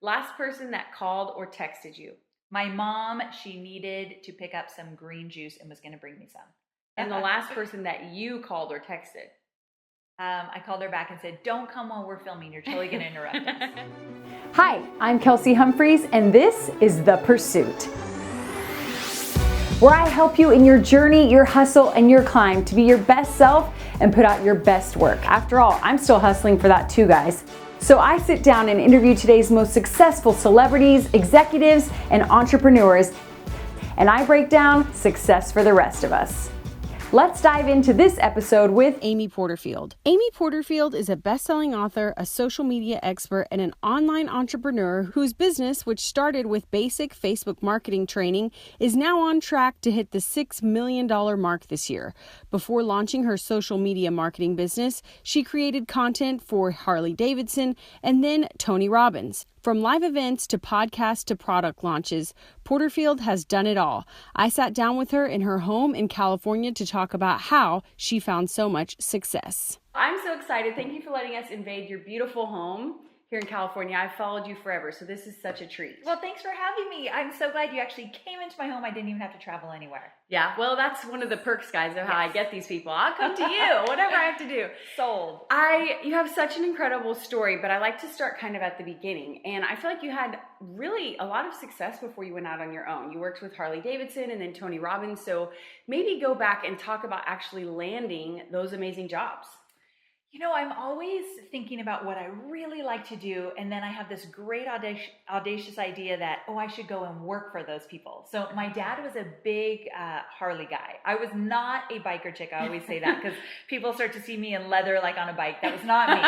Last person that called or texted you. My mom, she needed to pick up some green juice and was going to bring me some. And the last person that you called or texted. I called her back and said, don't come while we're filming. You're totally going to interrupt us. Hi, I'm Kelsey Humphreys, and this is The Pursuit, where I help you in your journey, your hustle, and your climb to be your best self and put out your best work. After all, I'm still hustling for that too, guys. So I sit down and interview today's most successful celebrities, executives, and entrepreneurs, and I break down success for the rest of us. Let's dive into this episode with Amy Porterfield. Amy Porterfield is a best-selling author, a social media expert, and an online entrepreneur whose business, which started with basic Facebook marketing training, is now on track to hit the $6 million mark this year. Before launching her social media marketing business, she created content for Harley Davidson and then Tony Robbins. From live events to podcasts to product launches, Porterfield has done it all. I sat down with her in her home in California to talk about how she found so much success. I'm so excited. Thank you for letting us invade your beautiful home here in California. I've followed you forever, so this is such a treat. Well, thanks for having me. I'm so glad you actually came into my home. I didn't even have to travel anywhere. Yeah, well, that's one of the perks, guys, of how I get these people. I'll come to you, whatever I have to do. Sold. You have such an incredible story, but I like to start kind of at the beginning. And I feel like you had really a lot of success before you went out on your own. You worked with Harley Davidson and then Tony Robbins. So maybe go back and talk about actually landing those amazing jobs. You know, I'm always thinking about what I really like to do, and then I have this great audacious idea that, I should go and work for those people. So my dad was a big Harley guy. I was not a biker chick. I always say that because people start to see me in leather like on a bike. That was not me.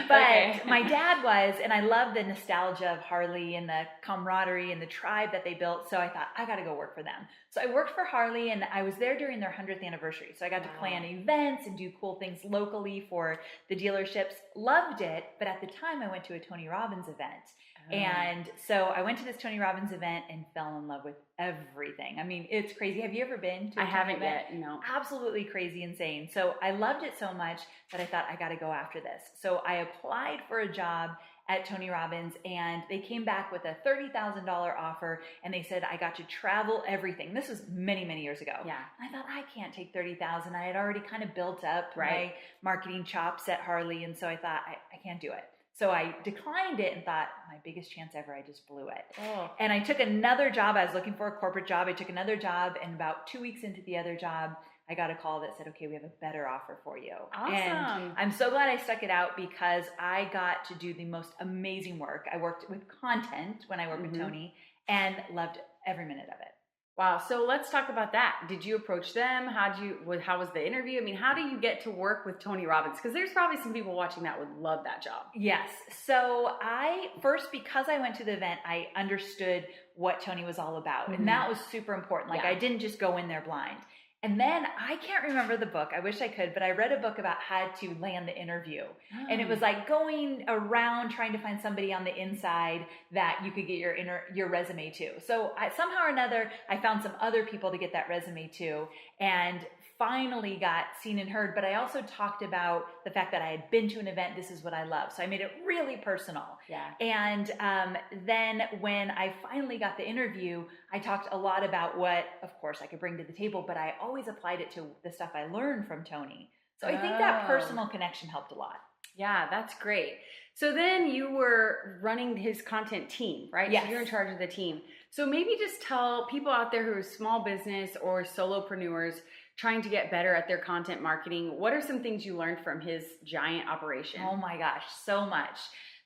But my dad was, and I love the nostalgia of Harley and the camaraderie and the tribe that they built. So I thought, I got to go work for them. So I worked for Harley, and I was there during their 100th anniversary. So I got to plan events and do cool things locally for the dealerships. Loved it, but at the time I went to a Tony Robbins event. And so I went to this Tony Robbins event and fell in love with everything. I mean, it's crazy. Have you ever been to a I Tony haven't event? yet, no. Absolutely crazy, insane. So I loved it so much that I thought I got to go after this. So I applied for a job at Tony Robbins, and they came back with a $30,000 offer, and they said I got to travel everything. This was many, many years ago. Yeah. I thought, I can't take $30,000. I had already kind of built up my marketing chops at Harley, and so I thought, I can't do it. So I declined it and thought, my biggest chance ever, I just blew it. And I took another job. I was looking for a corporate job. I took another job, and about 2 weeks into the other job, I got a call that said, okay, we have a better offer for you. Awesome. And I'm so glad I stuck it out because I got to do the most amazing work. I worked with content when I worked with Tony and loved every minute of it. Wow. So let's talk about that. Did you approach them? How was the interview? I mean, how do you get to work with Tony Robbins? Because there's probably some people watching that would love that job. Yes. So because I went to the event, I understood what Tony was all about. And that was super important. Like I didn't just go in there blind. And then I can't remember the book. I wish I could, but I read a book about how to land the interview. And it was like going around trying to find somebody on the inside that you could get your resume to. So somehow or another, I found some other people to get that resume to, and finally got seen and heard. But I also talked about the fact that I had been to an event. This is what I love. So I made it really personal. Yeah. And then when I finally got the interview, I talked a lot about what, of course, I could bring to the table, but I always applied it to the stuff I learned from Tony. So I think that personal connection helped a lot. Yeah, that's great. So then you were running his content team, right? Yes. So you're in charge of the team. So maybe just tell people out there who are small business or solopreneurs trying to get better at their content marketing, what are some things you learned from his giant operation? Oh my gosh, so much.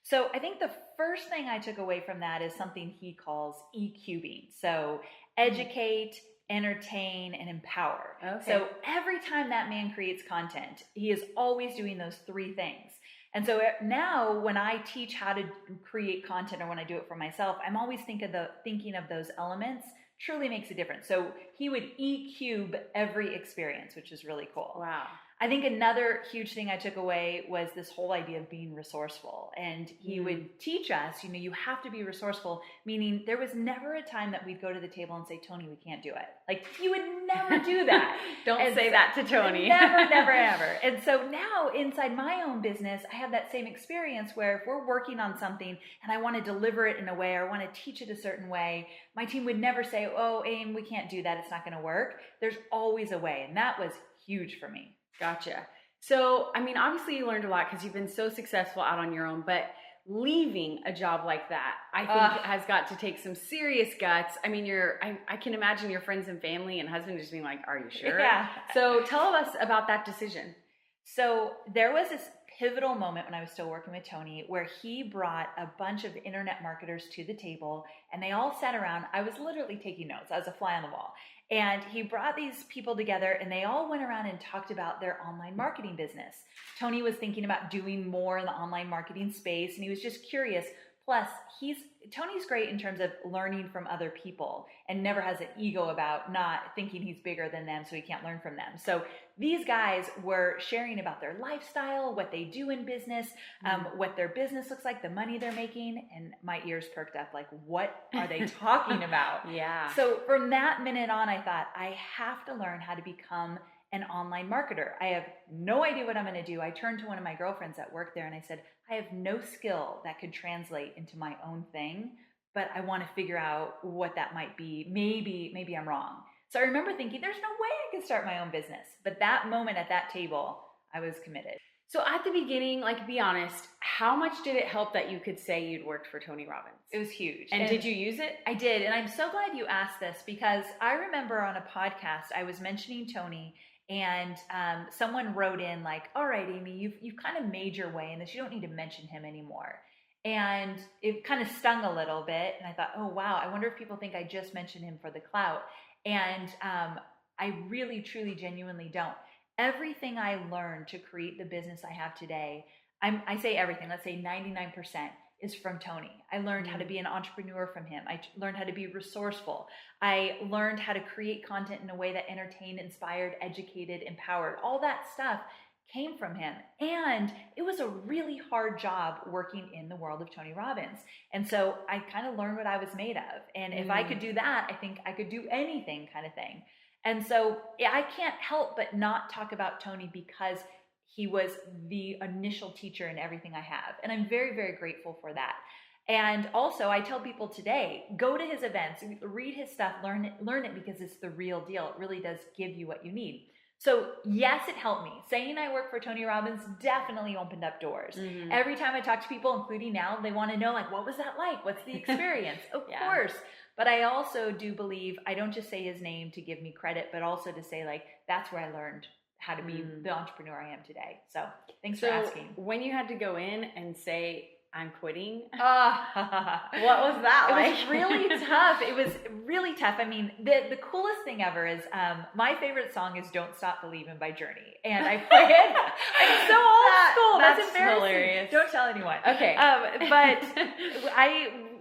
So I think the first thing I took away from that is something he calls EQing. So educate, entertain, and empower. Okay. So every time that man creates content, he is always doing those three things. And so now when I teach how to create content or when I do it for myself, I'm always thinking of those elements truly makes a difference. So he would EQ every experience, which is really cool. Wow. I think another huge thing I took away was this whole idea of being resourceful. And he would teach us, you have to be resourceful, meaning there was never a time that we'd go to the table and say, Tony, we can't do it. Like, you would never do that. Don't say that to Tony. Never, never, ever. And so now inside my own business, I have that same experience where if we're working on something and I want to deliver it in a way or I want to teach it a certain way, my team would never say, oh, Aim, we can't do that. It's not going to work. There's always a way. And that was huge for me. Gotcha. So, I mean, obviously you learned a lot because you've been so successful out on your own, but leaving a job like that, I think has got to take some serious guts. I mean, I can imagine your friends and family and husband just being like, are you sure? Yeah. So tell us about that decision. So there was this pivotal moment when I was still working with Tony where he brought a bunch of internet marketers to the table and they all sat around. I was literally taking notes. I was a fly on the wall. And he brought these people together and they all went around and talked about their online marketing business. Tony was thinking about doing more in the online marketing space and he was just curious. Plus, Tony's great in terms of learning from other people and never has an ego about not thinking he's bigger than them so he can't learn from them. So these guys were sharing about their lifestyle, what they do in business, what their business looks like, the money they're making, and my ears perked up like, what are they talking about? Yeah. So from that minute on, I thought, I have to learn how to become an online marketer. I have no idea what I'm going to do. I turned to one of my girlfriends that worked there and I said, I have no skill that could translate into my own thing, but I want to figure out what that might be. Maybe I'm wrong. So I remember thinking, there's no way I can start my own business. But that moment at that table, I was committed. So at the beginning, like, be honest, how much did it help that you could say you'd worked for Tony Robbins? It was huge. And did you use it? I did. And I'm so glad you asked this because I remember on a podcast, I was mentioning Tony and someone wrote in like, all right, Amy, you've kind of made your way in this. You don't need to mention him anymore. And it kind of stung a little bit. And I thought, oh, wow, I wonder if people think I just mentioned him for the clout. And I really, truly, genuinely don't. Everything I learned to create the business I have today, I say everything, let's say 99% is from Tony. I learned how to be an entrepreneur from him. I learned how to be resourceful. I learned how to create content in a way that entertained, inspired, educated, empowered. All that stuff came from him. And it was a really hard job working in the world of Tony Robbins. And so I kind of learned what I was made of. And if I could do that, I think I could do anything kind of thing. And so I can't help but not talk about Tony because he was the initial teacher in everything I have. And I'm very, very grateful for that. And also I tell people today, go to his events, read his stuff, learn it because it's the real deal. It really does give you what you need. So yes, it helped me. Saying I work for Tony Robbins definitely opened up doors. Mm-hmm. Every time I talk to people, including now, they want to know like, what was that like? What's the experience? Of course. But I also do believe I don't just say his name to give me credit, but also to say like, that's where I learned how to be the entrepreneur I am today. So thanks for asking. When you had to go in and say, I'm quitting, what was that like? It was really tough. It was really tough. I mean, the coolest thing ever is my favorite song is Don't Stop Believin' by Journey. And I play it. I'm so old school. That's embarrassing. Hilarious. Don't tell anyone. Okay. But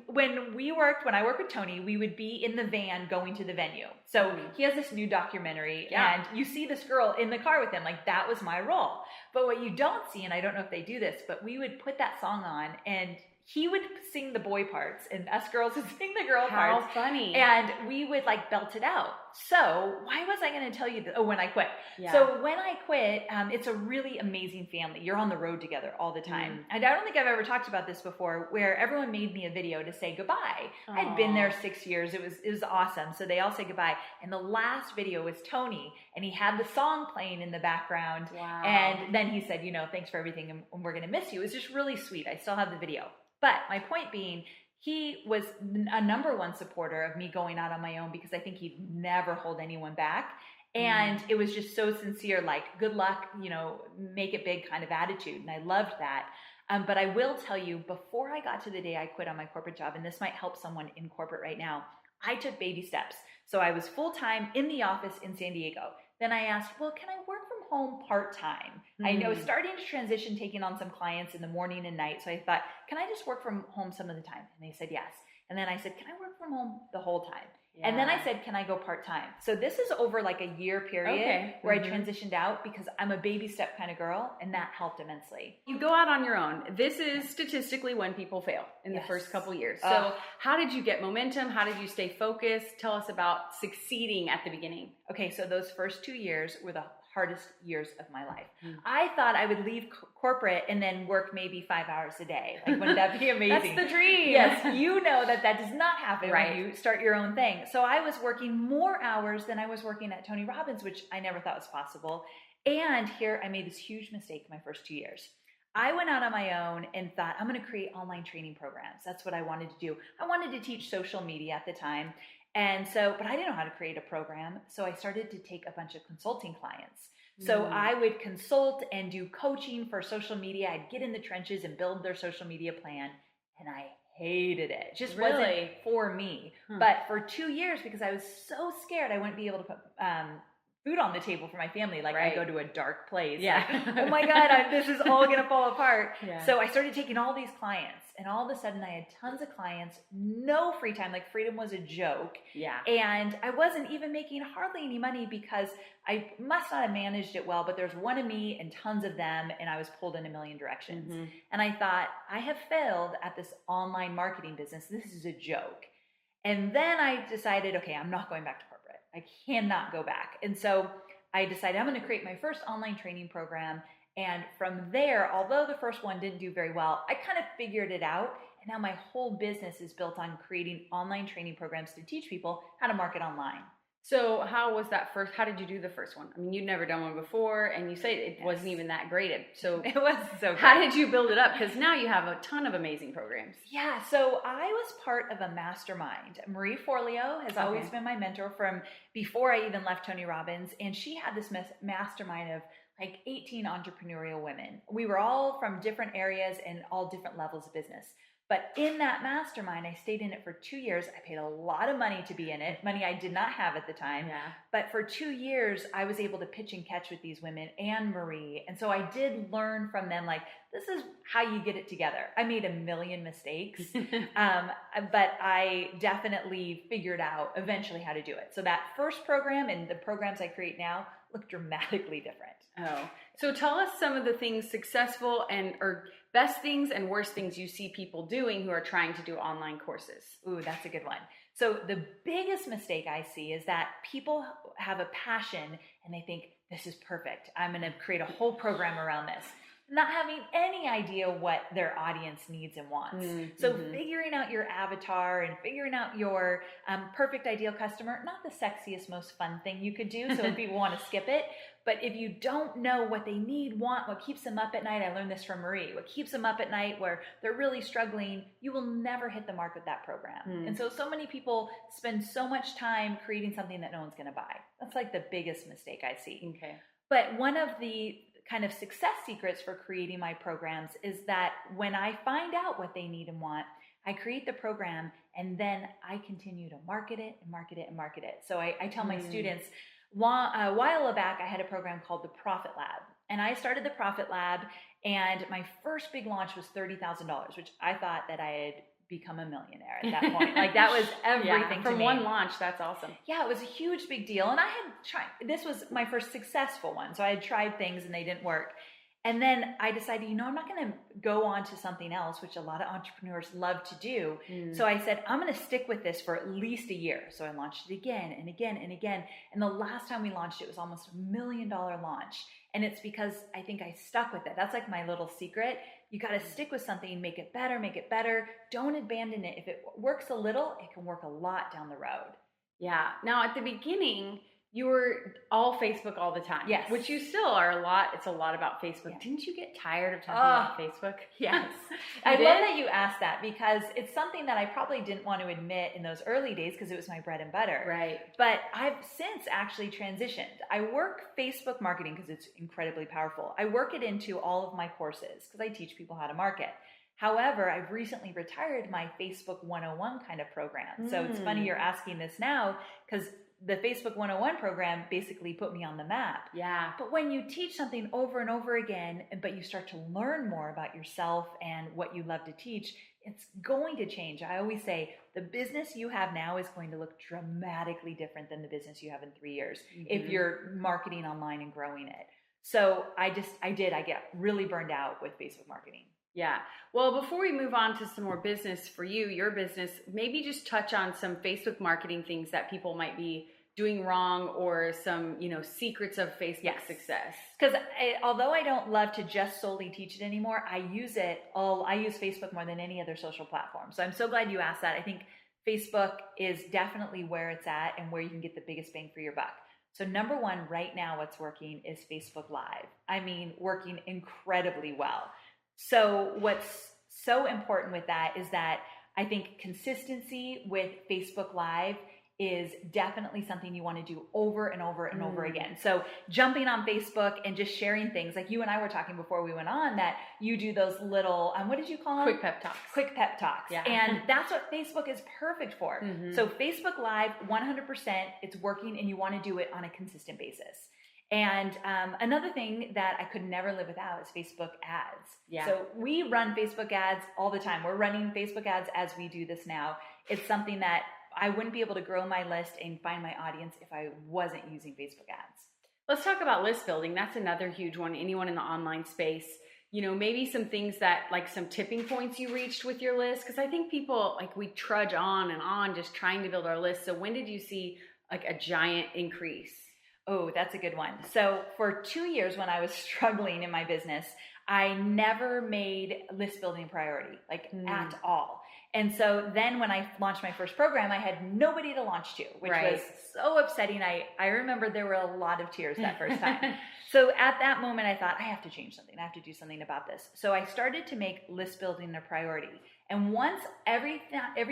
when I worked with Tony, we would be in the van going to the venue. So he has this new documentary and you see this girl in the car with him. Like that was my role. But what you don't see, and I don't know if they do this, but we would put that song on and he would sing the boy parts and us girls would sing the girl parts. How funny. And we would like belt it out. So why was I going to tell you that? Oh, when I quit. Yeah. So when I quit, it's a really amazing family. You're on the road together all the time. And I don't think I've ever talked about this before where everyone made me a video to say goodbye. I'd been there 6 years. It was awesome. So they all say goodbye. And the last video was Tony and he had the song playing in the background. Wow. And then he said, thanks for everything and we're going to miss you. It was just really sweet. I still have the video. But my point being, he was a number one supporter of me going out on my own because I think he'd never hold anyone back. And it was just so sincere, like, good luck, make it big kind of attitude. And I loved that. But I will tell you, before I got to the day I quit on my corporate job, and this might help someone in corporate right now, I took baby steps. So I was full-time in the office in San Diego. Then I asked, well, can I work from home part-time. I know starting to transition, taking on some clients in the morning and night. So I thought, can I just work from home some of the time? And they said yes. And then I said, can I work from home the whole time? Yeah. And then I said, can I go part-time? So this is over like a year period where I transitioned out because I'm a baby step kind of girl, and that helped immensely. You go out on your own. This is statistically when people fail in the first couple years. So how did you get momentum? How did you stay focused? Tell us about succeeding at the beginning. Okay, so those first 2 years were the hardest years of my life. I thought I would leave corporate and then work maybe 5 hours a day. Like, wouldn't that be amazing? That's the dream. Yes, you know that does not happen when you start your own thing. So I was working more hours than I was working at Tony Robbins, which I never thought was possible. And here I made this huge mistake my first 2 years. I went out on my own and thought, I'm going to create online training programs. That's what I wanted to do. I wanted to teach social media at the time. And so, but I didn't know how to create a program. So I started to take a bunch of consulting clients. So I would consult and do coaching for social media. I'd get in the trenches and build their social media plan. And I hated it. It just wasn't for me. But for 2 years, because I was so scared I wouldn't be able to put food on the table for my family. Like I go to a dark place. Like, oh my God, this is all going to fall apart. So I started taking all these clients, and all of a sudden I had tons of clients, no free time. Like, freedom was a joke. And I wasn't even making hardly any money because I must not have managed it well, but there's one of me and tons of them, and I was pulled in a million directions. And I thought, I have failed at this online marketing business. This is a joke. And then I decided, okay, I'm not going back to corporate. I cannot go back. And so I decided I'm going to create my first online training program. And from there, although the first one didn't do very well, I kind of figured it out. And now my whole business is built on creating online training programs to teach people how to market online. So how was that first? How did you do the first one? I mean, you'd never done one before, and you say it wasn't even that great. So it was so great. How did you build it up? Because now you have a ton of amazing programs. Yeah, so I was part of a mastermind. Marie Forleo has always been my mentor from before I even left Tony Robbins, and she had this mastermind of like 18 entrepreneurial women. We were all from different areas and all different levels of business. But in that mastermind, I stayed in it for 2 years. I paid a lot of money to be in it, money I did not have at the time. But for 2 years, I was able to pitch and catch with these women and Marie. And so I did learn from them, like, this is how you get it together. I made a million mistakes, but I definitely figured out eventually how to do it. So that first program and the programs I create now look dramatically different. Oh, so tell us some of the things successful or best things and worst things you see people doing who are trying to do online courses. Ooh, that's a good one. So the biggest mistake I see is that people have a passion and they think, this is perfect. I'm going to create a whole program around this, not having any idea what their audience needs and wants. So figuring out your avatar and figuring out your perfect ideal customer, not the sexiest, most fun thing you could do. So if people want to skip it, but if you don't know what they need, want, what keeps them up at night, I learned this from Marie, what keeps them up at night where they're really struggling, you will never hit the mark with that program. And so many people spend so much time creating something that no one's going to buy. That's like the biggest mistake I see. Okay. But one of the kind of success secrets for creating my programs is that when I find out what they need and want, I create the program and then I continue to market it and market it and market it. So I tell my students, a while back, I had a program called the Profit Lab. And I started the Profit Lab, and my first big launch was $30,000, which I thought that I had become a millionaire at that point. Like, that was everything to me. From one launch, that's awesome. Yeah, it was a huge big deal. And I had tried, this was my first successful one. So I had tried things and they didn't work. And then I decided, I'm not going to go on to something else, which a lot of entrepreneurs love to do. So I said, I'm going to stick with this for at least a year. So I launched it again and again and again. And the last time we launched it was almost $1 million launch. And it's because I think I stuck with it. That's like my little secret. You got to stick with something, make it better, make it better. Don't abandon it. If it works a little, it can work a lot down the road. Yeah. Now, at the beginning, you were all Facebook all the time. Yes. Which you still are a lot. It's a lot about Facebook. Yeah. Didn't you get tired of talking about Facebook? Yes. I love that you asked that, because it's something that I probably didn't want to admit in those early days because it was my bread and butter. Right. But I've since actually transitioned. I work Facebook marketing because it's incredibly powerful. I work it into all of my courses because I teach people how to market. However, I've recently retired my Facebook 101 kind of program. So it's funny you're asking this now, because the Facebook 101 program basically put me on the map. Yeah. But when you teach something over and over again, but you start to learn more about yourself and what you love to teach, it's going to change. I always say the business you have now is going to look dramatically different than the business you have in 3 years if you're marketing online and growing it. So I get really burned out with Facebook marketing. Yeah. Well, before we move on to some more business for you, your business, maybe just touch on some Facebook marketing things that people might be doing wrong, or some, secrets of Facebook success. Because although I don't love to just solely teach it anymore, I use Facebook more than any other social platform. So I'm so glad you asked that. I think Facebook is definitely where it's at and where you can get the biggest bang for your buck. So number one, right now what's working is Facebook Live. I mean, working incredibly well. So what's so important with that is that I think consistency with Facebook Live is definitely something you want to do over and over and over again. So jumping on Facebook and just sharing things, like you and I were talking before we went on, that you do those little, what did you call them? Quick pep talks. Quick pep talks. Yeah. And that's what Facebook is perfect for. So Facebook Live, 100%, it's working, and you want to do it on a consistent basis. And another thing that I could never live without is Facebook ads. Yeah. So we run Facebook ads all the time. We're running Facebook ads as we do this now. It's something that I wouldn't be able to grow my list and find my audience if I wasn't using Facebook ads. Let's talk about list building. That's another huge one. Anyone in the online space, maybe some things that, like some tipping points you reached with your list. Because I think people, we trudge on and on just trying to build our list. So when did you see a giant increase? Oh, that's a good one. So for 2 years when I was struggling in my business, I never made list building a priority, at all. And so then when I launched my first program, I had nobody to launch to, which was so upsetting. I remember there were a lot of tears that first time. So at that moment, I thought, I have to change something. I have to do something about this. So I started to make list building a priority. And once every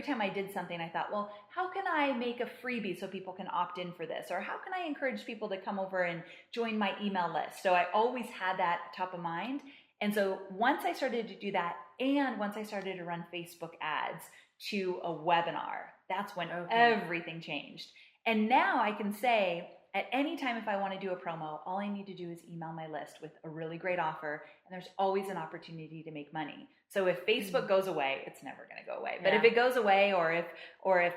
time I did something, I thought, well, how can I make a freebie so people can opt in for this? Or how can I encourage people to come over and join my email list? So I always had that top of mind. And so once I started to do that, and once I started to run Facebook ads to a webinar, that's when everything changed. And now I can say, at any time if I want to do a promo, all I need to do is email my list with a really great offer, and there's always an opportunity to make money. So if Facebook goes away, it's never going to go away. But if it goes away, or if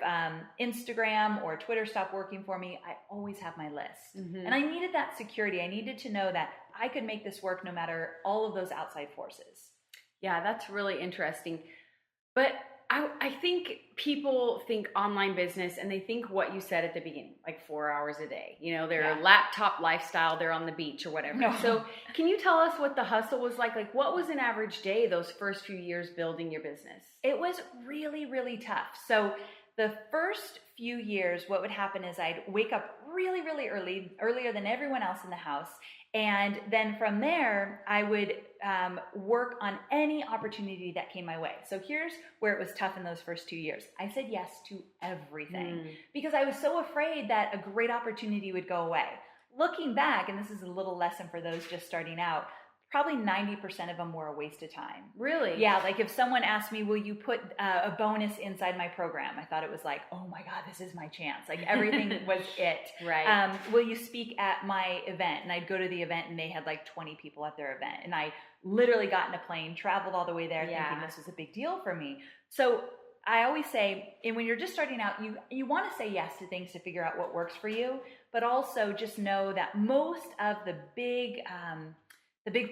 Instagram or Twitter stop working for me, I always have my list. And I needed that security. I needed to know that I could make this work no matter all of those outside forces. Yeah, that's really interesting. But I think people think online business, and they think what you said at the beginning, 4 hours a day. Their laptop lifestyle, they're on the beach or whatever. No. So can you tell us what the hustle was like? What was an average day those first few years building your business? It was really, really tough. So the first few years, what would happen is I'd wake up really, really early, earlier than everyone else in the house. And then from there, I would work on any opportunity that came my way. So here's where it was tough in those first 2 years. I said yes to everything because I was so afraid that a great opportunity would go away. Looking back, and this is a little lesson for those just starting out, probably 90% of them were a waste of time. Really? Yeah, if someone asked me, will you put a bonus inside my program? I thought it was oh my God, this is my chance. Everything was it. Right. Will you speak at my event? And I'd go to the event and they had 20 people at their event. And I literally got in a plane, traveled all the way there thinking this was a big deal for me. So I always say, and when you're just starting out, you want to say yes to things to figure out what works for you, but also just know that most of the big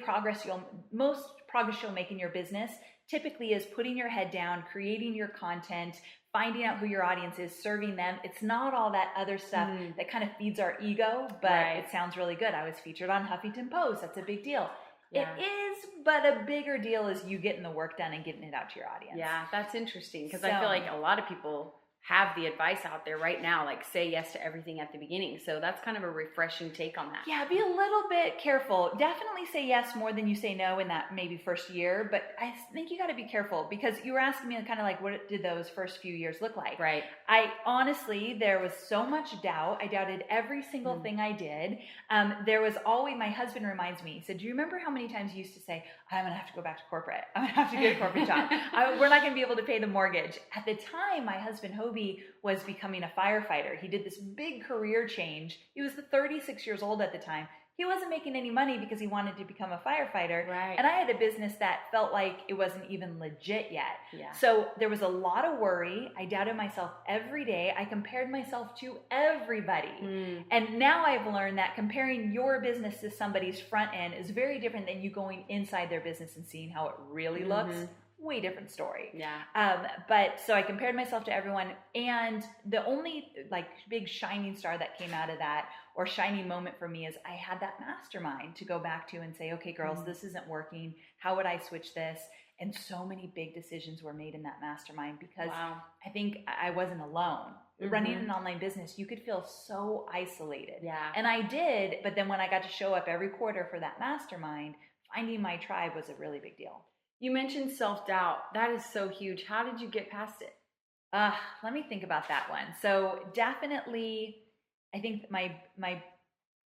progress you'll make in your business typically is putting your head down, creating your content, finding out who your audience is, serving them. It's not all that other stuff that kind of feeds our ego, but it sounds really good. I was featured on Huffington Post. That's a big deal. Yeah. It is, but a bigger deal is you getting the work done and getting it out to your audience. Yeah, that's interesting because I feel like a lot of people have the advice out there right now, say yes to everything at the beginning. So that's kind of a refreshing take on that. Yeah, be a little bit careful. Definitely say yes more than you say no in that maybe first year. But I think you got to be careful because you were asking me kind of what did those first few years look like? Right. I honestly, there was so much doubt. I doubted every single thing I did. There was always, my husband reminds me, he said, do you remember how many times you used to say, I'm going to have to go back to corporate. I'm going to have to get a corporate job. We're not going to be able to pay the mortgage. At the time, my husband, Hobie, Toby was becoming a firefighter. He did this big career change. He was 36 years old at the time. He wasn't making any money because he wanted to become a firefighter. Right. And I had a business that felt like it wasn't even legit yet. Yeah. So there was a lot of worry. I doubted myself every day. I compared myself to everybody. And now I've learned that comparing your business to somebody's front end is very different than you going inside their business and seeing how it really looks. Way different story. Yeah. But so I compared myself to everyone, and the only like big shining star that came out of that, or shining moment for me, is I had that mastermind to go back to and say, okay, girls, this isn't working. How would I switch this? And so many big decisions were made in that mastermind because I think I wasn't alone. Running an online business, you could feel so isolated. Yeah. And I did, but then when I got to show up every quarter for that mastermind, finding my tribe was a really big deal. You mentioned self-doubt. That is so huge. How did you get past it? Let me think about that one. So definitely, I think my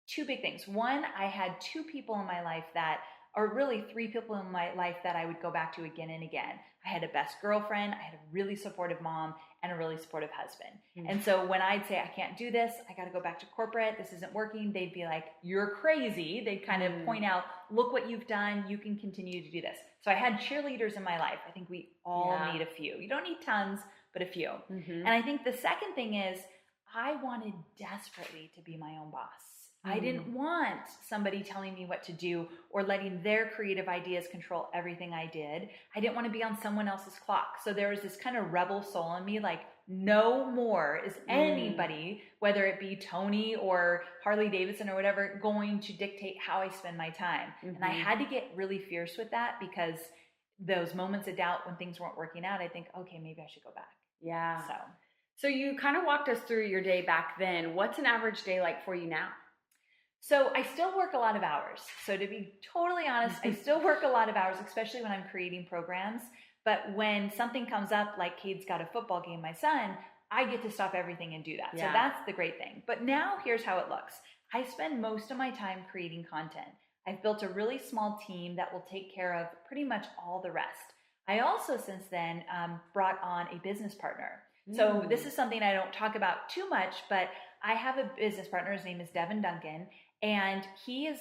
two big things. One, I had two people in my life that, or really three people in my life that I would go back to again and again. I had a best girlfriend, I had a really supportive mom, and a really supportive husband. And so when I'd say, I can't do this, I got to go back to corporate, this isn't working, they'd be like, you're crazy. They'd kind of point out, look what you've done, you can continue to do this. So I had cheerleaders in my life. I think we all need a few. You don't need tons, but a few. And I think the second thing is, I wanted desperately to be my own boss. I didn't want somebody telling me what to do or letting their creative ideas control everything I did. I didn't want to be on someone else's clock. So there was this kind of rebel soul in me, like, no more is anybody, whether it be Tony or Harley Davidson or whatever, going to dictate how I spend my time. And I had to get really fierce with that, because those moments of doubt when things weren't working out, I think, okay, maybe I should go back. Yeah. So you kind of walked us through your day back then. What's an average day like for you now? So I still work a lot of hours. So to be totally honest, I still work a lot of hours, especially when I'm creating programs. But when something comes up, like Cade's got a football game, my son, I get to stop everything and do that. So that's the great thing. But now here's how it looks. I spend most of my time creating content. I've built a really small team that will take care of pretty much all the rest. I also, since then, brought on a business partner. So this is something I don't talk about too much, but I have a business partner. His name is Devin Duncan. And he is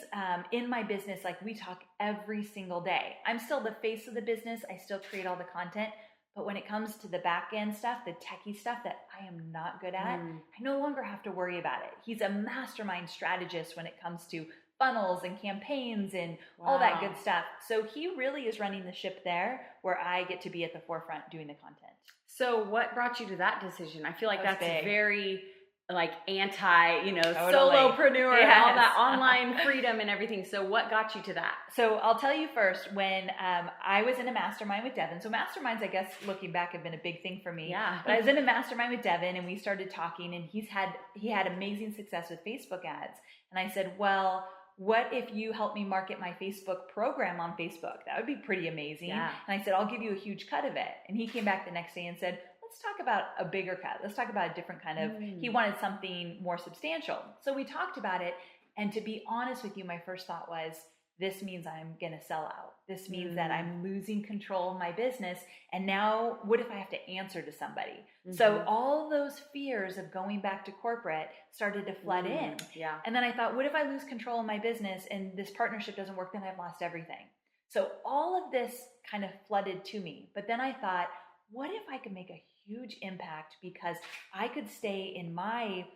in my business, like we talk every single day. I'm still the face of the business. I still create all the content. But when it comes to the back end stuff, the techie stuff that I am not good at, I no longer have to worry about it. He's a mastermind strategist when it comes to funnels and campaigns and all that good stuff. So he really is running the ship there, where I get to be at the forefront doing the content. So what brought you to that decision? I feel like that's big. Very like anti, Totally. solopreneur and all that online freedom and everything. So what got you to that? So I'll tell you first, when I was in a mastermind with Devin. So masterminds, I guess, looking back, have been a big thing for me. Yeah. But I was in a mastermind with Devin, and we started talking, and he had amazing success with Facebook ads. And I said, well, what if you help me market my Facebook program on Facebook? That would be pretty amazing. Yeah. And I said, I'll give you a huge cut of it. And he came back the next day and said, let's talk about a bigger cut. Let's talk about a different kind of, he wanted something more substantial. So we talked about it. And to be honest with you, my first thought was, this means I'm going to sell out. This means that I'm losing control of my business. And now what if I have to answer to somebody? So all those fears of going back to corporate started to flood in. Yeah. And then I thought, what if I lose control of my business and this partnership doesn't work? Then I've lost everything. So all of this kind of flooded to me. But then I thought, what if I could make a huge impact, because I could stay in my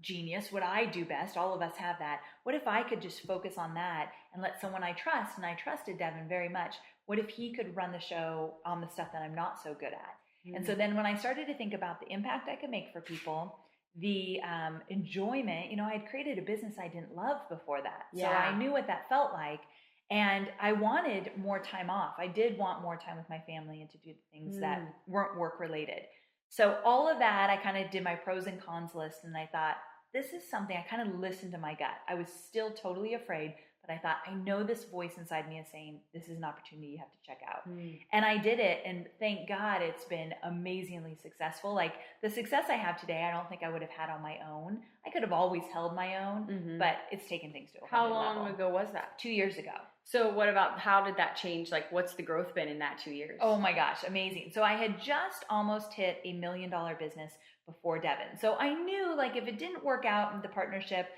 genius, what I do best. All of us have that. What if I could just focus on that and let someone I trust, and I trusted Devin very much, what if he could run the show on the stuff that I'm not so good at? And so then when I started to think about the impact I could make for people, the enjoyment, I had created a business I didn't love before that. So I knew what that felt like. And I wanted more time off. I did want more time with my family and to do things that weren't work related. So all of that, I kind of did my pros and cons list, and I thought, this is something, I kind of listened to my gut. I was still totally afraid, but I thought, I know this voice inside me is saying, this is an opportunity you have to check out. And I did it, and thank God it's been amazingly successful. Like the success I have today, I don't think I would have had on my own. I could have always held my own, but it's taken things to a whole How new long level. ago was that? 2 years ago. So what about, how did that change? Like, what's the growth been in that 2 years? Oh my gosh, amazing. So I had just almost hit $1 million business before Devin. So I knew, like, if it didn't work out in the partnership,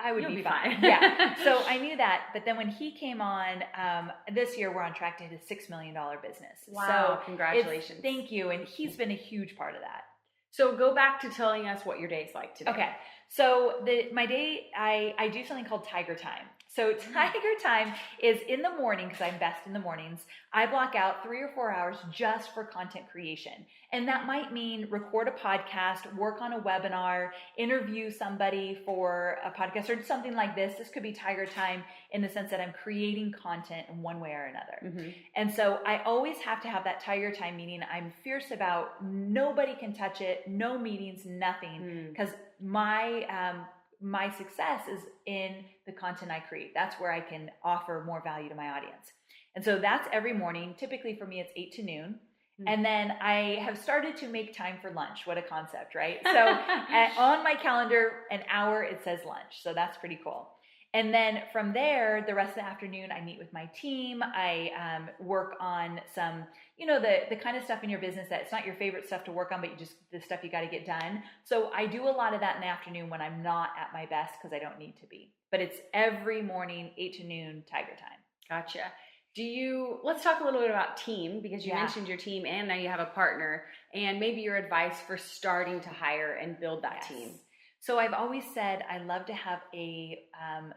I would be fine. Yeah. So I knew that. But then when he came on, this year we're on track to hit a $6 million business. Wow. So Congratulations. Thank you. And he's been a huge part of that. So go back to telling us what your day's like today. Okay. So my day, I do something called Tiger Time. So Tiger Time is in the morning, because I'm best in the mornings. I block out 3 or 4 hours just for content creation. And that might mean record a podcast, work on a webinar, interview somebody for a podcast, or something like this. This could be Tiger Time in the sense that I'm creating content in one way or another. Mm-hmm. And so I always have to have that Tiger Time, meaning I'm fierce about nobody can touch it, no meetings, nothing, because my success is in the content I create. That's where I can offer more value to my audience. And so that's every morning. Typically for me, it's 8 to noon. Mm-hmm. And then I have started to make time for lunch. What a concept, right? So on my calendar, an hour, it says lunch. So that's pretty cool. And then from there, the rest of the afternoon, I meet with my team. I work on some, the kind of stuff in your business that it's not your favorite stuff to work on, but the stuff you got to get done. So I do a lot of that in the afternoon when I'm not at my best, because I don't need to be. But it's every morning, 8 to noon, Tiger Time. Gotcha. Let's talk a little bit about team, because you mentioned your team and now you have a partner, and maybe your advice for starting to hire and build that team. So I've always said I love to have a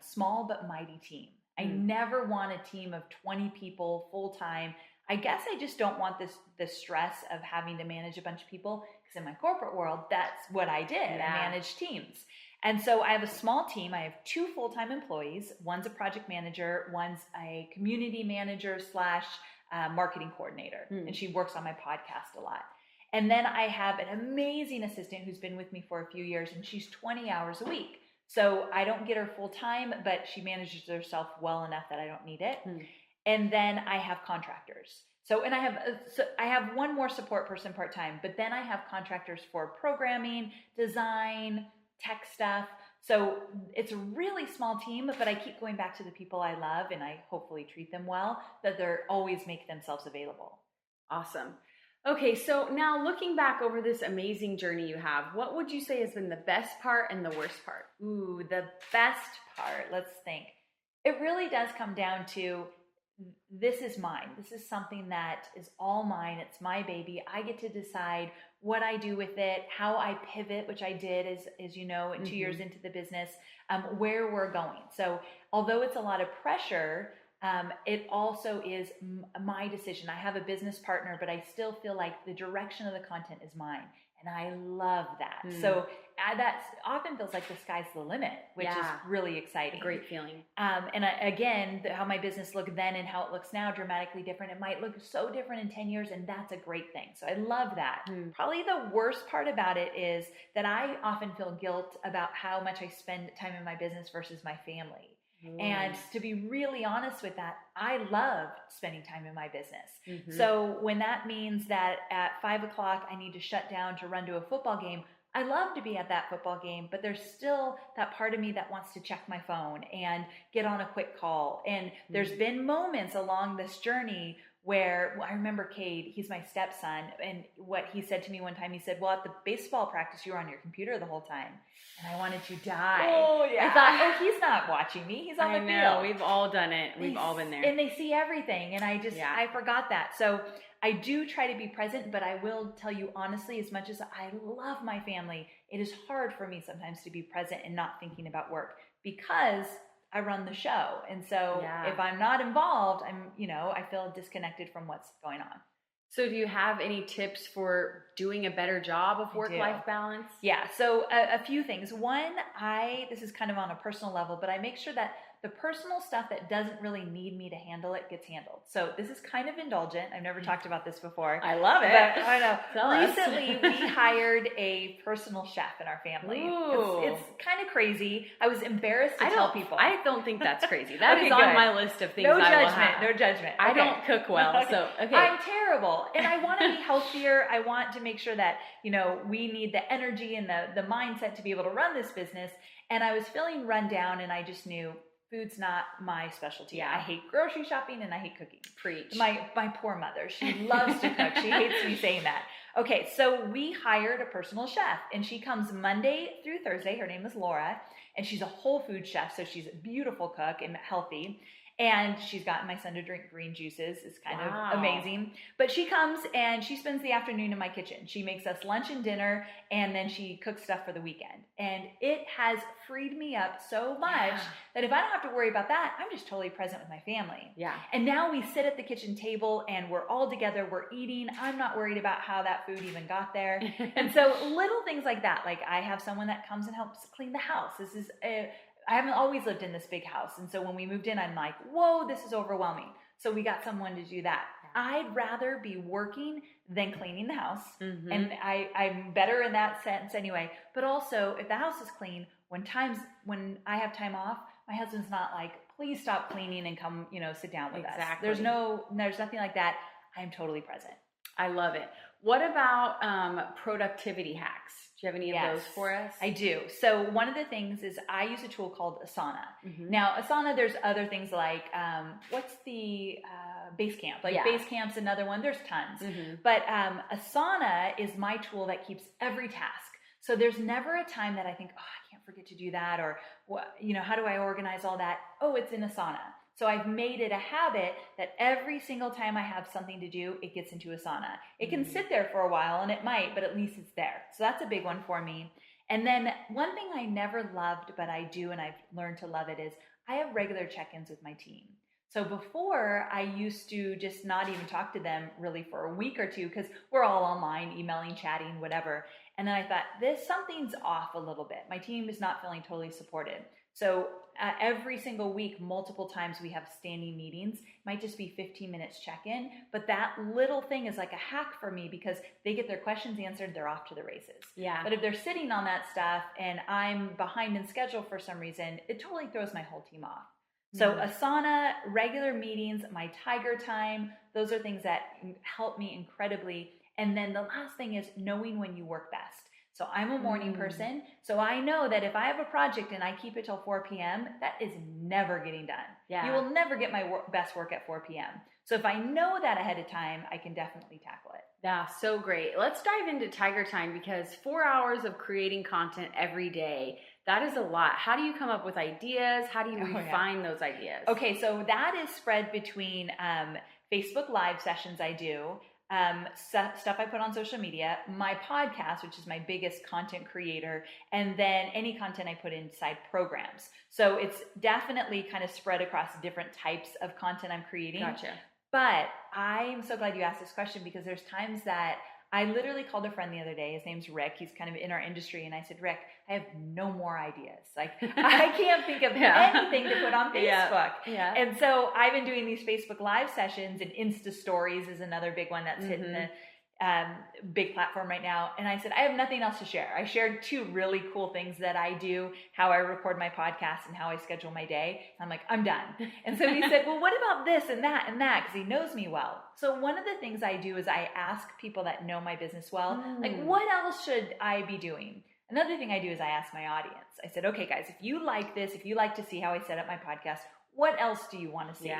small but mighty team. I never want a team of 20 people full time. I guess I just don't want the stress of having to manage a bunch of people, because in my corporate world, that's what I did. Yeah. I managed teams. And so I have a small team. I have 2 full-time employees. One's a project manager. One's a community manager / marketing coordinator. And she works on my podcast a lot. And then I have an amazing assistant who's been with me for a few years, and she's 20 hours a week. So I don't get her full time, but she manages herself well enough that I don't need it. And then I have contractors. So I have one more support person part-time, but then I have contractors for programming, design, tech stuff. So it's a really small team, but I keep going back to the people I love, and I hopefully treat them well, that they're always make themselves available. Awesome. Okay, so now looking back over this amazing journey you have, what would you say has been the best part and the worst part? Ooh, the best part. Let's think. It really does come down to, this is mine. This is something that is all mine. It's my baby. I get to decide what I do with it, how I pivot, which I did, as you know, 2 years into the business, where we're going. So although it's a lot of pressure, it also is my decision. I have a business partner, but I still feel like the direction of the content is mine. And I love that. So that often feels like the sky's the limit, which is really exciting. A great feeling. Again, how my business looked then and how it looks now, dramatically different. It might look so different in 10 years, and that's a great thing. So I love that. Probably the worst part about it is that I often feel guilt about how much I spend time in my business versus my family. And to be really honest with that, I love spending time in my business. So when that means that at 5 o'clock I need to shut down to run to a football game, I love to be at that football game, but there's still that part of me that wants to check my phone and get on a quick call. And there's been moments along this journey where I remember Cade, he's my stepson, and what he said to me one time, he said, well, at the baseball practice, you were on your computer the whole time. And I wanted to die. Oh, yeah. I thought, he's not watching me. He's on the field. We've all done it. We've all been there. And they see everything. And I forgot that. So I do try to be present, but I will tell you honestly, as much as I love my family, it is hard for me sometimes to be present and not thinking about work, because I run the show. And so if I'm not involved, I feel disconnected from what's going on. So do you have any tips for doing a better job of work-life balance? Yeah. So a few things. One, this is kind of on a personal level, but I make sure that the personal stuff that doesn't really need me to handle it gets handled. So this is kind of indulgent. I've never talked about this before. I love it. But I know. Recently, we hired a personal chef in our family. It's kind of crazy. I was embarrassed to tell people. I don't think that's crazy. That is on my list of things I will have. No judgment. I don't cook well, so okay. I'm terrible. And I want to be healthier. I want to make sure that, we need the energy and the mindset to be able to run this business. And I was feeling run down, and I just knew Food's not my specialty. Yeah. I hate grocery shopping and I hate cooking. Preach. My poor mother, she loves to cook. She hates me saying that. Okay, so we hired a personal chef, and she comes Monday through Thursday. Her name is Laura, and she's a whole food chef, so she's a beautiful cook and healthy. And she's gotten my son to drink green juices. It's kind of amazing. But she comes and she spends the afternoon in my kitchen. She makes us lunch and dinner, and then she cooks stuff for the weekend. And it has freed me up so much that if I don't have to worry about that, I'm just totally present with my family. Yeah. And now we sit at the kitchen table and we're all together, we're eating. I'm not worried about how that food even got there. And so little things like that, like I have someone that comes and helps clean the house. I haven't always lived in this big house. And so when we moved in, I'm like, whoa, this is overwhelming. So we got someone to do that. I'd rather be working than cleaning the house. Mm-hmm. And I'm better in that sense anyway. But also, if the house is clean, when I have time off, my husband's not like, please stop cleaning and come, sit down with us. There's nothing like that. I'm totally present. I love it. What about productivity hacks? Do you have any of those for us? I do. So one of the things is I use a tool called Asana. Mm-hmm. Now, Asana, there's other things like, what's the Basecamp? Basecamp's another one. There's tons. Mm-hmm. But Asana is my tool that keeps every task. So there's never a time that I think, I can't forget to do that, or how do I organize all that? Oh, it's in Asana. So I've made it a habit that every single time I have something to do, it gets into Asana. It can sit there for a while, and it might, but at least it's there. So that's a big one for me. And then one thing I never loved, but I do, and I've learned to love it, is I have regular check-ins with my team. So before, I used to just not even talk to them really for a week or two because we're all online, emailing, chatting, whatever. And then I thought, something's off a little bit. My team is not feeling totally supported. So every single week, multiple times we have standing meetings. It might just be 15 minutes check-in, but that little thing is like a hack for me because they get their questions answered, they're off to the races. Yeah. But if they're sitting on that stuff and I'm behind in schedule for some reason, it totally throws my whole team off. So Asana, regular meetings, my Tiger time, those are things that help me incredibly. And then the last thing is knowing when you work best. So I'm a morning person, so I know that if I have a project and I keep it till 4 p.m., that is never getting done. Yeah. You will never get my best work at 4 p.m. So if I know that ahead of time, I can definitely tackle it. Yeah, so great. Let's dive into Tiger Time because 4 hours of creating content every day, that is a lot. How do you come up with ideas? How do you refine those ideas? Okay, so that is spread between Facebook Live sessions I do, stuff I put on social media, my podcast, which is my biggest content creator, and then any content I put inside programs. So it's definitely kind of spread across different types of content I'm creating. Gotcha. But I'm so glad you asked this question because there's times that I literally called a friend the other day. His name's Rick. He's kind of in our industry. And I said, Rick, I have no more ideas. Like, I can't think of anything to put on Facebook. Yeah. And so I've been doing these Facebook Live sessions, and Insta Stories is another big one that's hitting the big platform right now. And I said, I have nothing else to share. I shared 2 really cool things that I do, how I record my podcast and how I schedule my day. I'm like, I'm done. And so he said, well, what about this and that and that? Because he knows me well. So one of the things I do is I ask people that know my business well, like, what else should I be doing? Another thing I do is I ask my audience. I said, okay, guys, if you like this, if you like to see how I set up my podcast, what else do you want to see?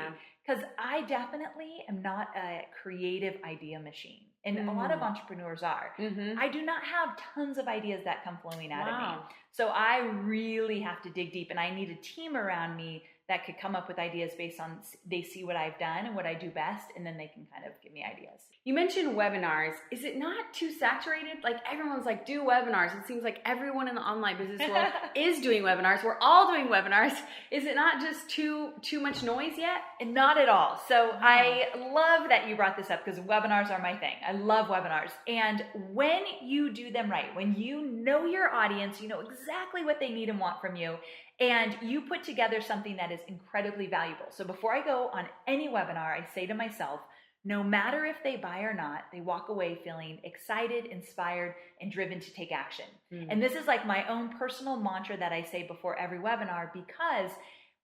Because I definitely am not a creative idea machine. And a lot of entrepreneurs are. I do not have tons of ideas that come flowing out of me. So I really have to dig deep, and I need a team around me that could come up with ideas based on they see what I've done and what I do best, and then they can kind of give me ideas. You mentioned webinars. Is it not too saturated? Like everyone's like, do webinars. It seems like everyone in the online business world is doing webinars. We're all doing webinars. Is it not just too much noise yet? And not at all. So I love that you brought this up because webinars are my thing. I love webinars. And when you do them right, when you know your audience, you know exactly what they need and want from you, and you put together something that is incredibly valuable. So before I go on any webinar, I say to myself, no matter if they buy or not, they walk away feeling excited, inspired, and driven to take action. And this is like my own personal mantra that I say before every webinar, because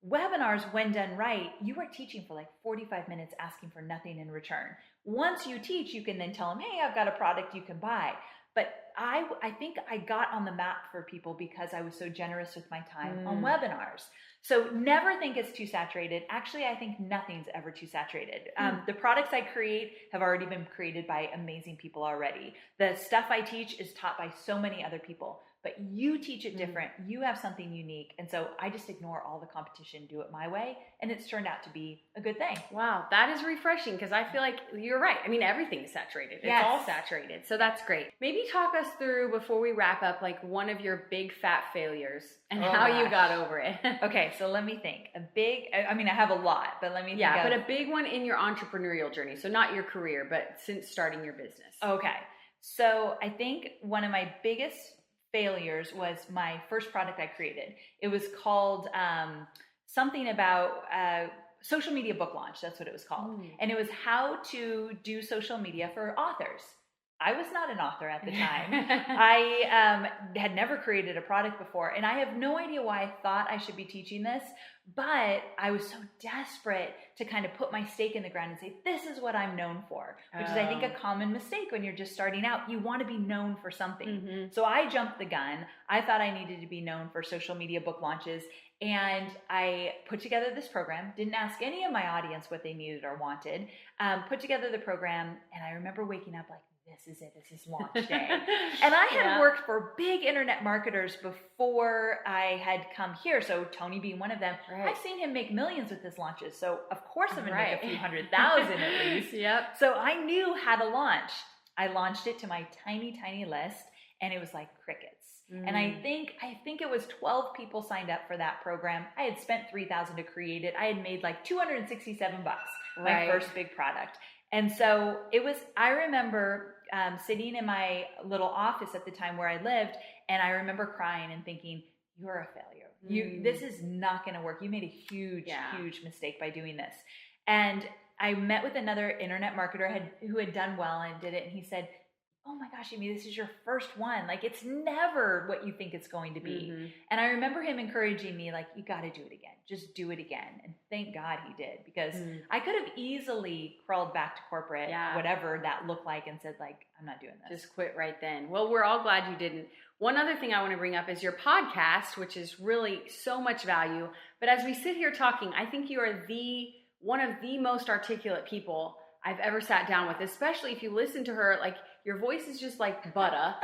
webinars, when done right, you are teaching for like 45 minutes asking for nothing in return. Once you teach, you can then tell them, hey, I've got a product you can buy. But I think I got on the map for people because I was so generous with my time on webinars. So never think it's too saturated. Actually, I think nothing's ever too saturated. The products I create have already been created by amazing people already. The stuff I teach is taught by so many other people, but you teach it different. You have something unique. And so I just ignore all the competition, do it my way. And it's turned out to be a good thing. Wow, that is refreshing because I feel like you're right. I mean, everything is saturated. It's all saturated. So that's great. Maybe talk us through, before we wrap up, like one of your big fat failures and how you got over it. Okay, so let me think. I have a lot, but let me think. Yeah, but a big one in your entrepreneurial journey. So not your career, but since starting your business. Okay, so I think one of my biggest failures was my first product I created. It was called something about social media book launch. That's what it was called. And it was how to do social media for authors. I was not an author at the time. I had never created a product before, and I have no idea why I thought I should be teaching this, but I was so desperate to kind of put my stake in the ground and say, this is what I'm known for, which is, I think, a common mistake when you're just starting out. You want to be known for something. So I jumped the gun. I thought I needed to be known for social media book launches, and I put together this program, didn't ask any of my audience what they needed or wanted, put together the program, and I remember waking up like, this is it. This is launch day. And I had worked for big internet marketers before I had come here. So Tony being one of them, I've seen him make millions with his launches. So of course I'm going to make a few 100,000 at least. So I knew how to launch. I launched it to my tiny, tiny list, and it was like crickets. And I think it was 12 people signed up for that program. I had spent $3,000 to create it. I had made like $267, my first big product. And so I remember sitting in my little office at the time where I lived, and I remember crying and thinking, you're a failure. This is not going to work. You made a huge, huge mistake by doing this. And I met with another internet marketer who had done well and did it. And he said, oh my gosh, Amy, this is your first one. Like, it's never what you think it's going to be. And I remember him encouraging me, like, you got to do it again. Just do it again. And thank God he did, because I could have easily crawled back to corporate, whatever that looked like, and said, like, I'm not doing this. Just quit right then. Well, we're all glad you didn't. One other thing I want to bring up is your podcast, which is really so much value. But as we sit here talking, I think you are one of the most articulate people I've ever sat down with, especially if you listen to her. Like, your voice is just like butter.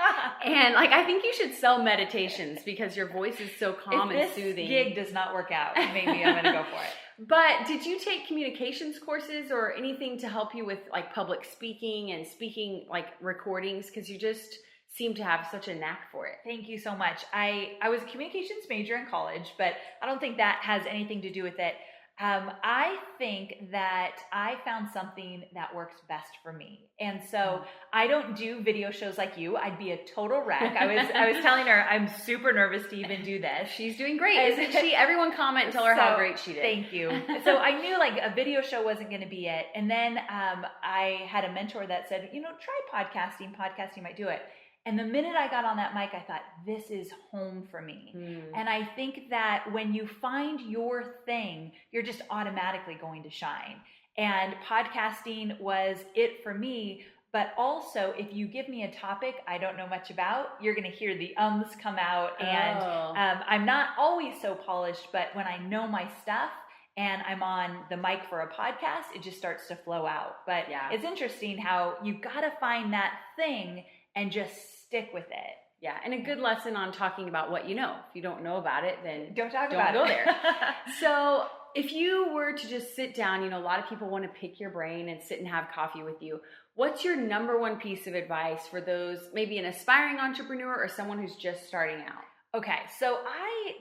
And like, I think you should sell meditations because your voice is so calm and soothing. If this gig does not work out, maybe I'm going to go for it. But did you take communications courses or anything to help you with like public speaking and speaking, like recordings? Because you just seem to have such a knack for it. Thank you so much. I was a communications major in college, but I don't think that has anything to do with it. I think that I found something that works best for me. And so I don't do video shows like you. I'd be a total wreck. I was telling her I'm super nervous to even do this. She's doing great, isn't she? Everyone comment and tell her how great she did. Thank you. So I knew like a video show wasn't going to be it. And then I had a mentor that said, try podcasting. Podcasting might do it. And the minute I got on that mic, I thought, this is home for me. And I think that when you find your thing, you're just automatically going to shine. And podcasting was it for me. But also, if you give me a topic I don't know much about, you're going to hear the ums come out. And I'm not always so polished, but when I know my stuff and I'm on the mic for a podcast, it just starts to flow out. But it's interesting how you got to find that thing and just stick with it. Yeah, and a good lesson on talking about what you know. If you don't know about it, then don't go there. So if you were to just sit down, a lot of people want to pick your brain and sit and have coffee with you. What's your number one piece of advice for those, maybe an aspiring entrepreneur or someone who's just starting out? Okay, so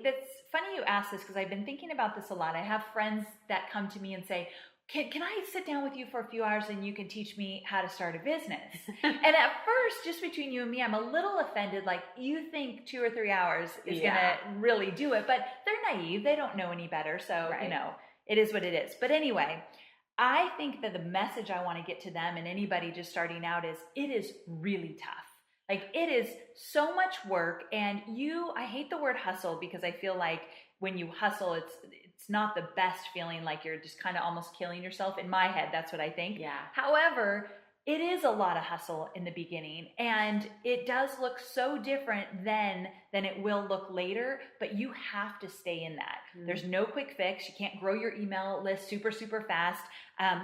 that's funny you ask this because I've been thinking about this a lot. I have friends that come to me and say, can I sit down with you for a few hours and you can teach me how to start a business? And at first, just between you and me, I'm a little offended. Like, you think 2 or 3 hours is going to really do it, but they're naive. They don't know any better. So, it is what it is. But anyway, I think that the message I want to get to them and anybody just starting out is it is really tough. Like, it is so much work. And I hate the word hustle because I feel like when you hustle, it's not the best feeling, like you're just kind of almost killing yourself. In my head, that's what I think. Yeah. However, It is a lot of hustle in the beginning, and it does look so different then than it will look later, but you have to stay in that. There's no quick fix. You can't grow your email list super, super fast.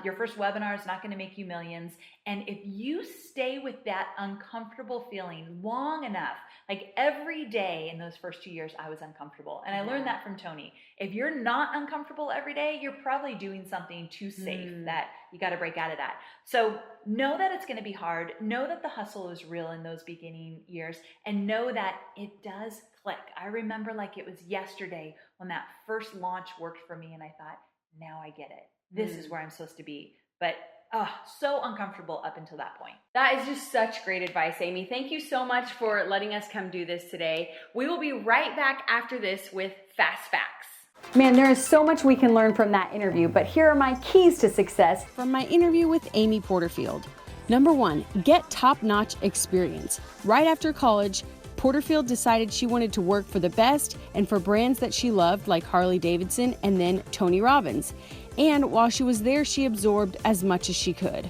Your first webinar is not going to make you millions. And if you stay with that uncomfortable feeling long enough, like every day in those first 2 years, I was uncomfortable. And I learned that from Tony. If you're not uncomfortable every day, you're probably doing something too safe that you got to break out of that. So know that it's going to be hard. Know that the hustle is real in those beginning years, and know that it does click. I remember like it was yesterday when that first launch worked for me, and I thought, now I get it. This is where I'm supposed to be. But so uncomfortable up until that point. That is just such great advice, Amy. Thank you so much for letting us come do this today. We will be right back after this with Fast Facts. Man, there is so much we can learn from that interview, but here are my keys to success from my interview with Amy Porterfield. Number 1, get top-notch experience. Right after college, Porterfield decided she wanted to work for the best and for brands that she loved, like Harley Davidson and then Tony Robbins. And while she was there, she absorbed as much as she could.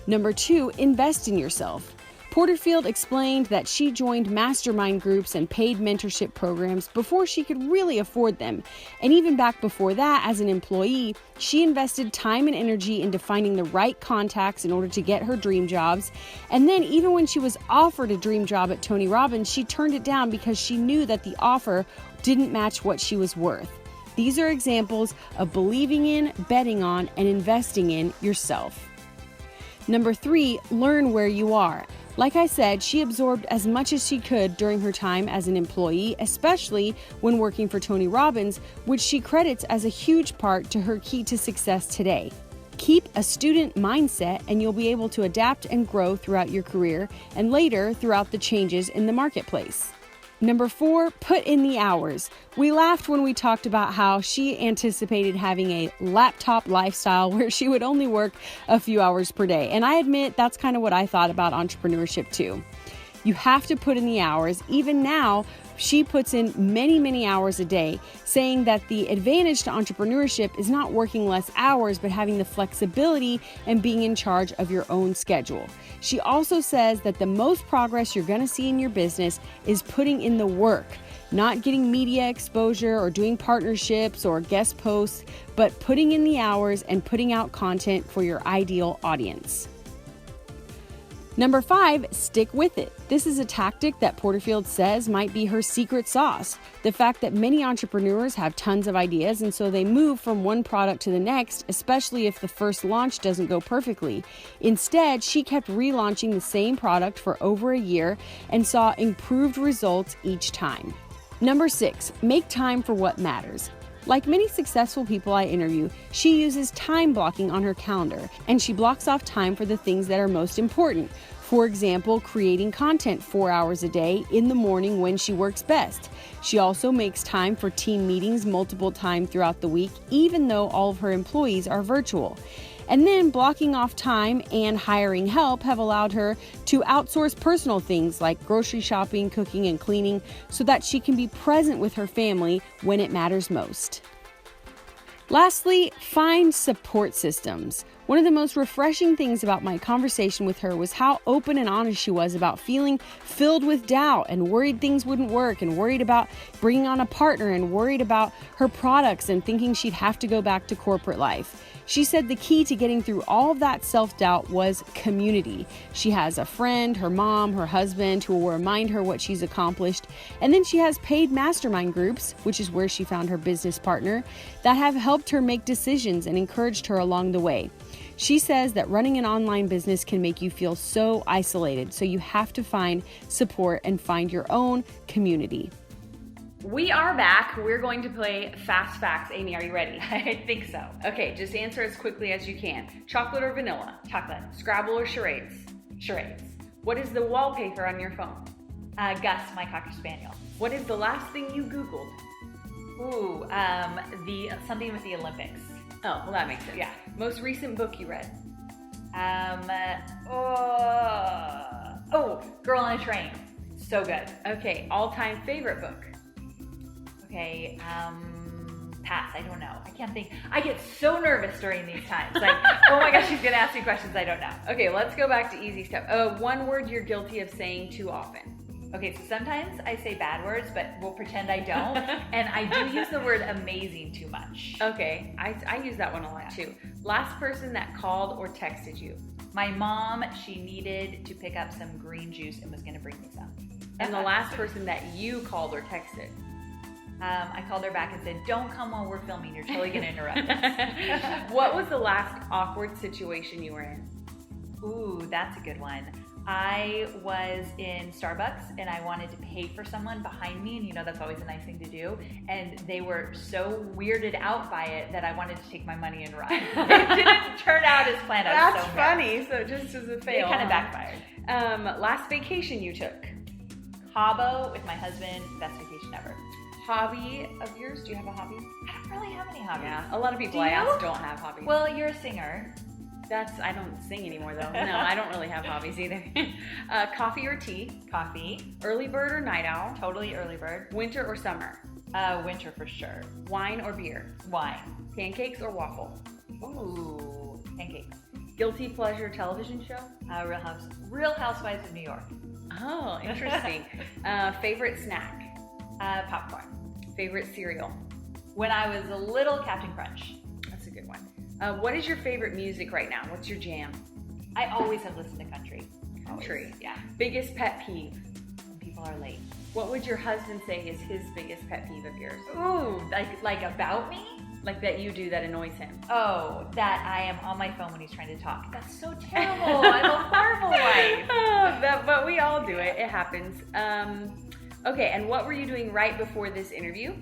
Number 2, invest in yourself. Porterfield explained that she joined mastermind groups and paid mentorship programs before she could really afford them. And even back before that, as an employee, she invested time and energy into finding the right contacts in order to get her dream jobs. And then even when she was offered a dream job at Tony Robbins, she turned it down because she knew that the offer didn't match what she was worth. These are examples of believing in, betting on, and investing in yourself. Number 3, learn where you are. Like I said, she absorbed as much as she could during her time as an employee, especially when working for Tony Robbins, which she credits as a huge part to her key to success today. Keep a student mindset and you'll be able to adapt and grow throughout your career and later throughout the changes in the marketplace. Number 4, put in the hours. We laughed when we talked about how she anticipated having a laptop lifestyle where she would only work a few hours per day. And I admit that's kind of what I thought about entrepreneurship too. You have to put in the hours. Even now, she puts in many, many hours a day, saying that the advantage to entrepreneurship is not working less hours, but having the flexibility and being in charge of your own schedule. She also says that the most progress you're going to see in your business is putting in the work, not getting media exposure or doing partnerships or guest posts, but putting in the hours and putting out content for your ideal audience. Number 5, stick with it. This is a tactic that Porterfield says might be her secret sauce. The fact that many entrepreneurs have tons of ideas and so they move from one product to the next, especially if the first launch doesn't go perfectly. Instead, she kept relaunching the same product for over a year and saw improved results each time. Number 6, make time for what matters. Like many successful people I interview, she uses time blocking on her calendar, and she blocks off time for the things that are most important. For example, creating content 4 hours a day in the morning when she works best. She also makes time for team meetings multiple times throughout the week, even though all of her employees are virtual. And then blocking off time and hiring help have allowed her to outsource personal things like grocery shopping, cooking, and cleaning so that she can be present with her family when it matters most. Lastly, find support systems. One of the most refreshing things about my conversation with her was how open and honest she was about feeling filled with doubt and worried things wouldn't work and worried about bringing on a partner and worried about her products and thinking she'd have to go back to corporate life. She said the key to getting through all of that self-doubt was community. She has a friend, her mom, her husband who will remind her what she's accomplished. And then she has paid mastermind groups, which is where she found her business partner, that have helped her make decisions and encouraged her along the way. She says that running an online business can make you feel so isolated, so you have to find support and find your own community. We are back. We're going to play Fast Facts. Amy, are you ready? I think so. Okay, just answer as quickly as you can. Chocolate or vanilla? Chocolate. Scrabble or charades? Charades. What is the wallpaper on your phone? Gus, my Cocker Spaniel. What is the last thing you Googled? Ooh, something with the Olympics. Oh, well, that makes sense. Yeah. Most recent book you read? Girl on a Train. So good. Okay, all-time favorite book? Okay, pass. I don't know. I can't think. I get so nervous during these times. Like, oh my gosh, she's gonna ask me questions I don't know. Okay, let's go back to easy stuff. One word you're guilty of saying too often. Okay, so sometimes I say bad words, but we'll pretend I don't. And I do use the word amazing too much. Okay, I use that one a lot too. Last person that called or texted you. My mom, she needed to pick up some green juice and was gonna bring me some. And the last person that you called or texted. I called her back and said, don't come while we're filming, you're totally gonna interrupt us. What was the last awkward situation you were in? Ooh, that's a good one. I was in Starbucks and I wanted to pay for someone behind me, and you know that's always a nice thing to do, and they were so weirded out by it that I wanted to take my money and run. It didn't turn out as planned. That's so funny, so just as a fail. It kind of backfired. Last vacation you took? Cabo with my husband, best vacation ever. Hobby of yours? Do you have a hobby? I don't really have any hobbies. Yeah, a lot of people I ask don't have hobbies. Well, you're a singer. I don't sing anymore though. No, I don't really have hobbies either. Coffee or tea? Coffee. Early bird or night owl? Totally early bird. Winter or summer? Winter for sure. Wine or beer? Wine. Pancakes or waffle? Ooh, pancakes. Guilty pleasure television show? Real Housewives of New York. Oh, interesting. Favorite snack? Popcorn. Favorite cereal? When I was a little, Captain Crunch. That's a good one. What is your favorite music right now? What's your jam? I always have listened to country. Country. Always. Yeah. Biggest pet peeve? When people are late. What would your husband say is his biggest pet peeve of yours? Ooh, like about me? Like that you do that annoys him? Oh, that I am on my phone when he's trying to talk. That's so terrible. I'm a horrible wife. But we all do it. It happens. Okay, and what were you doing right before this interview?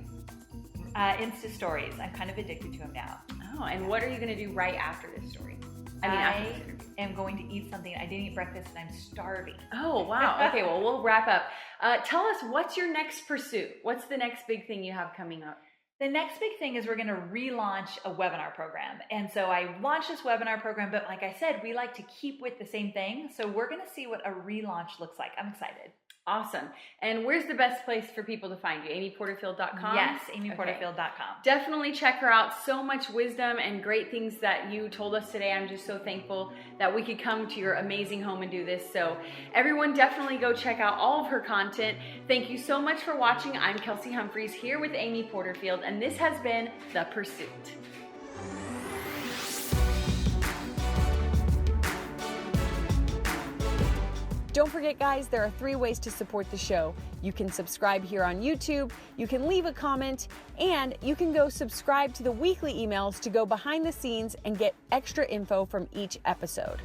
Insta stories. I'm kind of addicted to them now. Oh, and what are you going to do right after this story? I am going to eat something. I didn't eat breakfast and I'm starving. Oh, wow. Okay, well, we'll wrap up. Tell us, what's your next pursuit? What's the next big thing you have coming up? The next big thing is we're going to relaunch a webinar program. And so I launched this webinar program, but like I said, we like to keep with the same thing. So we're going to see what a relaunch looks like. I'm excited. Awesome. And where's the best place for people to find you? AmyPorterfield.com? Yes, AmyPorterfield.com. Okay. Definitely check her out. So much wisdom and great things that you told us today. I'm just so thankful that we could come to your amazing home and do this. So everyone definitely go check out all of her content. Thank you so much for watching. I'm Kelsey Humphreys here with Amy Porterfield, and this has been The Pursuit. Don't forget, guys, there are 3 ways to support the show. You can subscribe here on YouTube, you can leave a comment, and you can go subscribe to the weekly emails to go behind the scenes and get extra info from each episode.